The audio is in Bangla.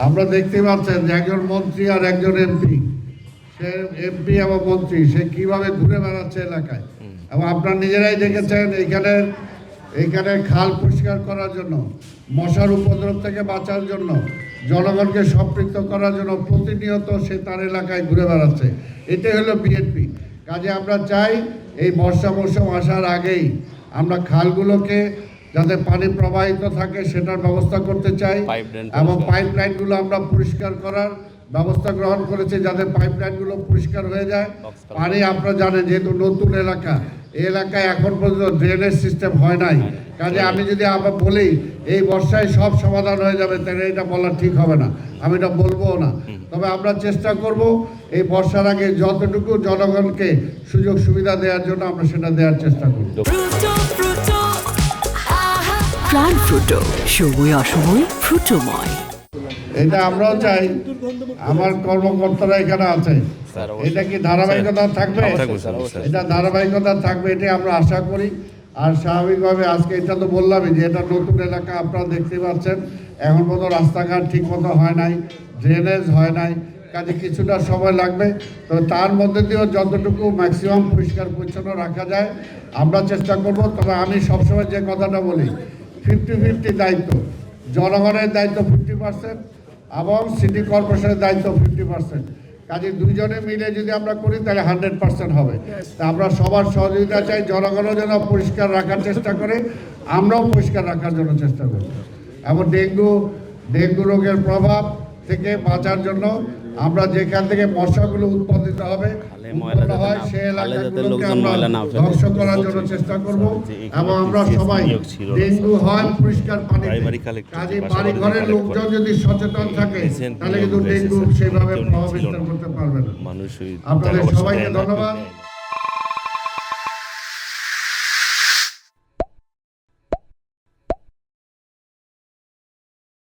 আমরা দেখতে পাচ্ছেন যে একজন মন্ত্রী আর একজন এমপি, সে এমপি এবং মন্ত্রী সে কিভাবে ঘুরে বেড়াচ্ছে এলাকায়, এবং আপনারা নিজেরাই দেখেছেন এইখানে খাল পরিষ্কার করার জন্য, মশার উপদ্রব থেকে বাঁচার জন্য, জনগণকে সম্পৃক্ত করার জন্য প্রতিনিয়ত সে তার এলাকায় ঘুরে বেড়াচ্ছে। এটাই হলো বিএনপি। কাজে আমরা চাই এই বর্ষা মৌসুম আসার আগেই আমরা খালগুলোকে যাতে পানি প্রবাহিত থাকে সেটার ব্যবস্থা করতে চাই, এবং পাইপলাইনগুলো আমরা পরিষ্কার করার ব্যবস্থা গ্রহণ করেছি যাতে পাইপলাইনগুলো পরিষ্কার হয়ে যায়। পানি আপনারা জানেন যেহেতু নতুন এলাকা, এই এলাকায় এখন পর্যন্ত ড্রেনেজ সিস্টেম হয় নাই। কাজে আমি যদি আবার বলি এই বর্ষায় সব সমাধান হয়ে যাবে, তাহলে এটা বলা ঠিক হবে না, আমি এটা বলবো না। তবে আমরা চেষ্টা করব এই বর্ষার আগে যতটুকু জনগণকে সুযোগ সুবিধা দেওয়ার জন্য আমরা সেটা দেওয়ার চেষ্টা করব। প্রাণ ফ্রুটো, সময় অসময় ফ্রুটোময়। এটা আমরাও চাই, আমার কর্মকর্তারা এখানে আছে, এটা কি ধারাবাহিকতা থাকবে? এটা ধারাবাহিকতা থাকবে, এটাই আমরা আশা করি। আর স্বাভাবিকভাবে আজকে এটা তো বললামই যে এটা নতুন এলাকা, আপনারা দেখতে পাচ্ছেন এখন পর্যন্ত রাস্তাঘাট ঠিক মতো হয় নাই, ড্রেনেজ হয় নাই, কাজে কিছুটা সময় লাগবে। তবে তার মধ্যে দিয়েও যতটুকু ম্যাক্সিমাম পরিষ্কার পরিচ্ছন্ন রাখা যায় আমরা চেষ্টা করব। তবে আমি সবসময় যে কথাটা বলি, 50-50 দায়িত্ব, জনগণের দায়িত্ব 50% এবং সিটি কর্পোরেশনের দায়িত্ব 50%। কাজে দুইজনে মিলে যদি আমরা করি তাহলে 100% হবে। তা আমরা সবার সহযোগিতা চাই, জনগণও যেন পরিষ্কার রাখার চেষ্টা করে, আমরাও পরিষ্কার রাখার জন্য চেষ্টা করি। এবং ডেঙ্গু রোগের প্রভাব থেকে বাঁচার জন্য আমরা যেখান থেকে মশাগুলো উৎপাদিত হবে হয় সেই এলাকাগুলোকে আমরা ধ্বংস করার জন্য চেষ্টা করব। এবং আমরা সবাই ডেঙ্গু হয় পরিষ্কার পানি, কাজে বাড়ি ঘরের লোকজন যদি সচেতন থাকে তাহলে কিন্তু ডেঙ্গু সেভাবে প্রভাব বিস্তার করতে পারবে না। আপনাদের সবাইকে ধন্যবাদ।